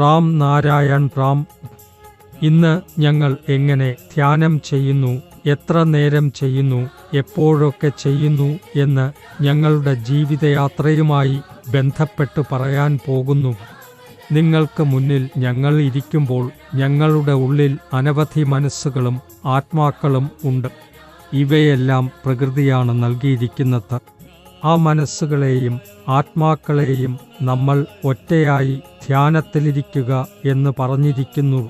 റാം നാരായൺ റാം. ഇന്ന് ഞങ്ങൾ എങ്ങനെ ധ്യാനം ചെയ്യുന്നു, എത്ര നേരം ചെയ്യുന്നു, എപ്പോഴൊക്കെ ചെയ്യുന്നു എന്ന് ഞങ്ങളുടെ ജീവിതയാത്രയുമായി ബന്ധപ്പെട്ട് പറയാൻ പോകുന്നു. നിങ്ങൾക്ക് മുന്നിൽ ഞങ്ങൾ ഇരിക്കുമ്പോൾ ഞങ്ങളുടെ ഉള്ളിൽ അനവധി മനസ്സുകളും ആത്മാക്കളും ഉണ്ട്. ഇവയെല്ലാം പ്രകൃതിയാണ് നൽകിയിരിക്കുന്നത്. ആ മനസ്സുകളെയും ആത്മാക്കളെയും നമ്മൾ ഒറ്റയായി ധ്യാനത്തിലിരിക്കുക എന്ന് പറഞ്ഞിരിക്കുന്നു.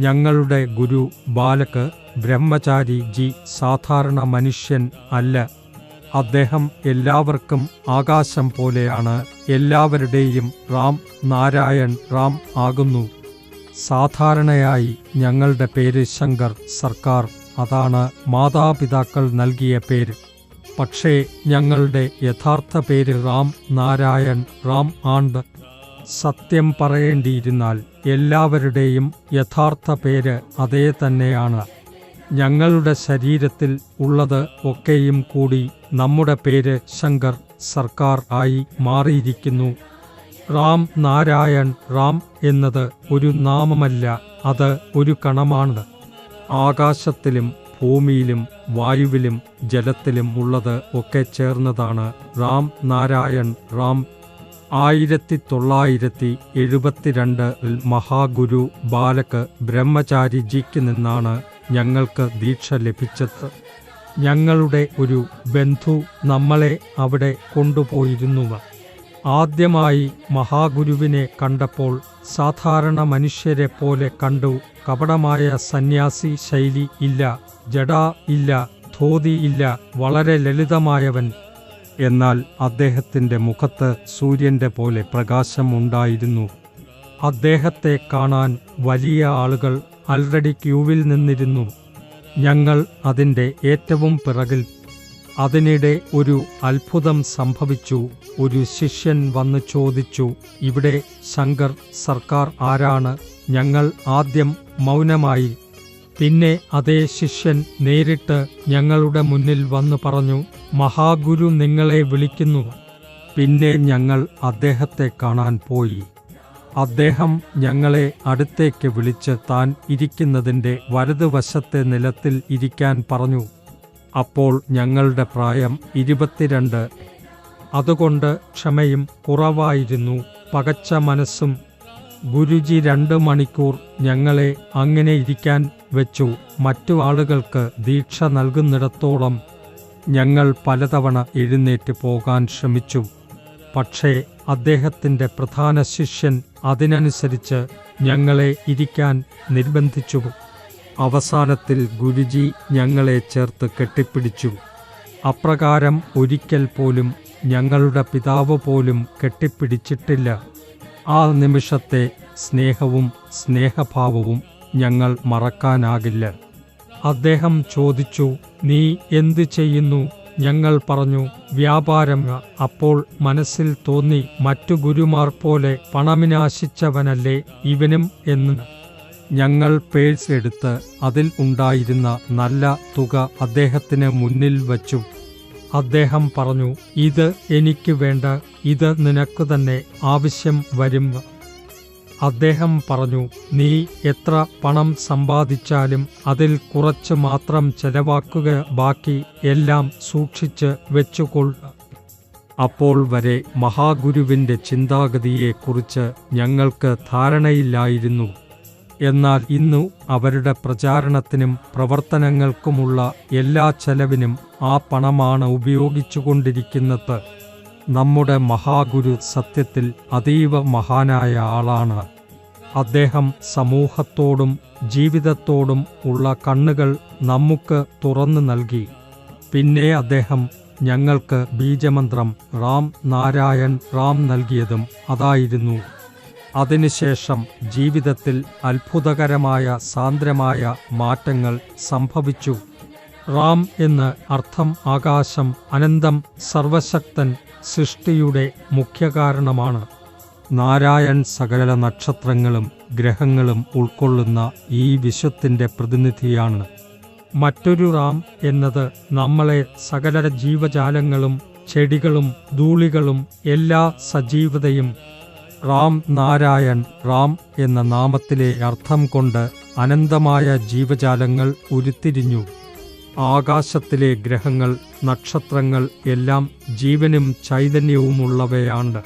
ഞങ്ങളുടെ ഗുരു ബാലക് ബ്രഹ്മചാരി ജി സാധാരണ മനുഷ്യൻ അല്ല. അദ്ദേഹം എല്ലാവർക്കും ആകാശം പോലെയാണ്, എല്ലാവരുടെയും റാം നാരായൺ റാം ആകുന്നു. സാധാരണയായി ഞങ്ങളുടെ പേര് ശങ്കർ സർക്കാർ, അതാണ് മാതാപിതാക്കൾ നൽകിയ പേര്. പക്ഷേ ഞങ്ങളുടെ യഥാർത്ഥ പേര് റാം നാരായൺ റാം ആണ്. സത്യം പറയേണ്ടിയിരുന്നാൽ എല്ലാവരുടെയും യഥാർത്ഥ പേര് അതേ തന്നെയാണ്. ഞങ്ങളുടെ ശരീരത്തിൽ ഉള്ളത് ഒക്കെയും കൂടി നമ്മുടെ പേര് ശങ്കർ സർക്കാർ ആയി മാറിയിരിക്കുന്നു. റാം നാരായൺ റാം എന്നത് ഒരു നാമമല്ല, അത് ഒരു കണമാണ്. ആകാശത്തിലും ഭൂമിയിലും വായുവിലും ജലത്തിലും ഉള്ളത് ഒക്കെ ചേർന്നതാണ് റാം നാരായൺ റാം. 1972 മഹാഗുരു ബാലക് ബ്രഹ്മചാരിജിക്ക് നിന്നാണ് ഞങ്ങൾക്ക് ദീക്ഷ ലഭിച്ചത്. ഞങ്ങളുടെ ഒരു ബന്ധു നമ്മളെ അവിടെ കൊണ്ടുപോയിരുന്നു. ആദ്യമായി മഹാഗുരുവിനെ കണ്ടപ്പോൾ സാധാരണ മനുഷ്യരെ പോലെ കണ്ടു. കപടമായ സന്യാസി ശൈലി ഇല്ല, ജട ഇല്ല, ധോതി ഇല്ല, വളരെ ലളിതമായവൻ. എന്നാൽ അദ്ദേഹത്തിൻ്റെ മുഖത്ത് സൂര്യൻ്റെ പോലെ പ്രകാശം ഉണ്ടായിരുന്നു. അദ്ദേഹത്തെ കാണാൻ വലിയ ആളുകൾ ആൾറെഡി ക്യൂവിൽ നിന്നിരുന്നു. ഞങ്ങൾ അതിൻ്റെ ഏറ്റവും പിറകിൽ. അതിനിടെ ഒരു അത്ഭുതം സംഭവിച്ചു. ഒരു ശിഷ്യൻ വന്ന് ചോദിച്ചു, ഇവിടെ ശങ്കർ സർക്കാർ ആരാണ്? ഞങ്ങൾ ആദ്യം മൗനമായി. പിന്നെ അതേ ശിഷ്യൻ നേരിട്ട് ഞങ്ങളുടെ മുന്നിൽ വന്നു പറഞ്ഞു, മഹാഗുരു നിങ്ങളെ വിളിക്കുന്നു. പിന്നെ ഞങ്ങൾ അദ്ദേഹത്തെ കാണാൻ പോയി. അദ്ദേഹം ഞങ്ങളെ അടുത്തേക്ക് വിളിച്ച് താൻ ഇരിക്കുന്നതിൻ്റെ വലതുവശത്തെ നിലത്തിൽ ഇരിക്കാൻ പറഞ്ഞു. അപ്പോൾ ഞങ്ങളുടെ പ്രായം 22. അതുകൊണ്ട് ക്ഷമയും കുറവായിരുന്നു, പകച്ച മനസ്സും. ഗുരുജി 2 മണിക്കൂർ ഞങ്ങളെ അങ്ങനെ ഇരിക്കാൻ വെച്ചു. മറ്റു ആളുകൾക്ക് ദീക്ഷ നൽകുന്നിടത്തോളം ഞങ്ങൾ പലതവണ എഴുന്നേറ്റ് പോകാൻ ശ്രമിച്ചു. പക്ഷേ അദ്ദേഹത്തിൻ്റെ പ്രധാന ശിഷ്യൻ അതിനനുസരിച്ച് ഞങ്ങളെ ഇരിക്കാൻ നിർബന്ധിച്ചു. അവസാനത്തിൽ ഗുരുജി ഞങ്ങളെ ചേർത്ത് കെട്ടിപ്പിടിച്ചു. അപ്രകാരം ഒരിക്കൽ പോലും ഞങ്ങളുടെ പിതാവ് പോലും കെട്ടിപ്പിടിച്ചിട്ടില്ല. ആ നിമിഷത്തെ സ്നേഹവും സ്നേഹഭാവവും ഞങ്ങൾ മറക്കാനാകില്ല. അദ്ദേഹം ചോദിച്ചു, നീ എന്ത് ചെയ്യുന്നു? ഞങ്ങൾ പറഞ്ഞു, വ്യാപാരം. അപ്പോൾ മനസ്സിൽ തോന്നി, മറ്റു ഗുരുമാർ പോലെ പണമിനാശിച്ചവനല്ലേ ഇവനും എന്ന്. ഞങ്ങൾ പേഴ്സ് എടുത്ത് അതിൽ ഉണ്ടായിരുന്ന നല്ല തുക അദ്ദേഹത്തിന് മുന്നിൽ വച്ചു. അദ്ദേഹം പറഞ്ഞു, ഇത് എനിക്ക് വേണ്ട, ഇത് നിനക്ക് തന്നെ ആവശ്യം വരും. അദ്ദേഹം പറഞ്ഞു, നീ എത്ര പണം സമ്പാദിച്ചാലും അതിൽ കുറച്ച് മാത്രം ചെലവാക്കുക, ബാക്കി എല്ലാം സൂക്ഷിച്ച് വെച്ചുകൊള്ളുക. അപ്പോൾ വരെ മഹാഗുരുവിൻ്റെ ചിന്താഗതിയെക്കുറിച്ച് ഞങ്ങൾക്ക് ധാരണയില്ലായിരുന്നു. എന്നാൽ ഇന്നു അവരുടെ പ്രചാരണത്തിനും പ്രവർത്തനങ്ങൾക്കുമുള്ള എല്ലാ ചെലവിനും ആ പണമാണ് ഉപയോഗിച്ചുകൊണ്ടിരിക്കുന്നത്. നമ്മുടെ മഹാഗുരു സത്യത്തിൽ അതീവ മഹാനായ ആളാണ്. അദ്ദേഹം സമൂഹത്തോടും ജീവിതത്തോടും ഉള്ള കണ്ണുകൾ നമുക്ക് തുറന്നു നൽകി. പിന്നെ അദ്ദേഹം ഞങ്ങൾക്ക് ബീജമന്ത്രം റാം നാരായൺ റാം നൽകിയതും അതായിരുന്നു. അതിനുശേഷം ജീവിതത്തിൽ അത്ഭുതകരമായ സാന്ദ്രമായ മാറ്റങ്ങൾ സംഭവിച്ചു. റാം എന്ന് അർത്ഥം ആകാശം, അനന്തം, സർവശക്തൻ, സൃഷ്ടിയുടെ മുഖ്യകാരണമാണ്. നാരായൺ സകല നക്ഷത്രങ്ങളും ഗ്രഹങ്ങളും ഉൾക്കൊള്ളുന്ന ഈ വിശ്വത്തിൻ്റെ പ്രതിനിധിയാണ്. മറ്റൊരു റാം എന്നത് നമ്മളെ സകല ജീവജാലങ്ങളും ചെടികളും ധൂളികളും എല്ലാ സജീവതയും റാം നാരായൺ. റാം എന്ന നാമത്തിലെ അർത്ഥം കൊണ്ട് അനന്തമായ ജീവജാലങ്ങൾ ഉരുത്തിരിഞ്ഞു. ആകാശത്തിലെ ഗ്രഹങ്ങൾ, നക്ഷത്രങ്ങൾ എല്ലാം ജീവനും ചൈതന്യവുമുള്ളവയാണ്.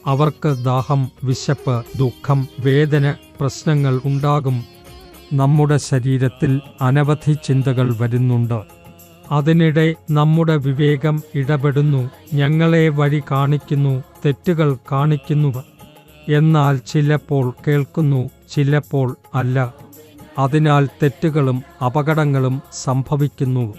അവർക്ക് ദാഹം, വിശപ്പ്, ദുഃഖം, വേദന, പ്രശ്നങ്ങൾ ഉണ്ടാകും. നമ്മുടെ ശരീരത്തിൽ അനവധി ചിന്തകൾ വരുന്നുണ്ട്. അതിനിടെ നമ്മുടെ വിവേകം ഇടപെടുന്നു, ഞങ്ങളെ വഴി കാണിക്കുന്നു, തെറ്റുകൾ കാണിക്കുന്നു. എന്നാൽ ചിലപ്പോൾ കേൾക്കുന്നു, ചിലപ്പോൾ അല്ല. അതിനാൽ തെറ്റുകളും അപകടങ്ങളും സംഭവിക്കുന്നു.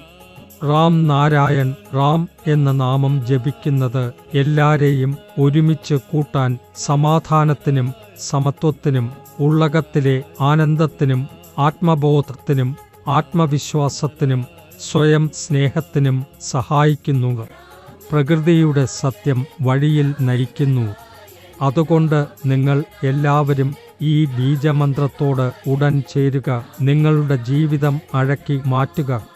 റാം നാരായൺ. റാം എന്ന നാമം ജപിക്കുന്നത് എല്ലാരെയും ഒരുമിച്ച് കൂട്ടാൻ, സമാധാനത്തിനും സമത്വത്തിനും ഉള്ളകത്തിലെ ആനന്ദത്തിനും ആത്മബോധത്തിനും ആത്മവിശ്വാസത്തിനും സ്വയം സ്നേഹത്തിനും സഹായിക്കുന്നു. പ്രകൃതിയുടെ സത്യം വഴിയിൽ നയിക്കുന്നു. അതുകൊണ്ട് നിങ്ങൾ എല്ലാവരും ഈ ബീജമന്ത്രത്തോട് ഉടൻ ചേരുക. നിങ്ങളുടെ ജീവിതം അഴക്കി മാറ്റുക.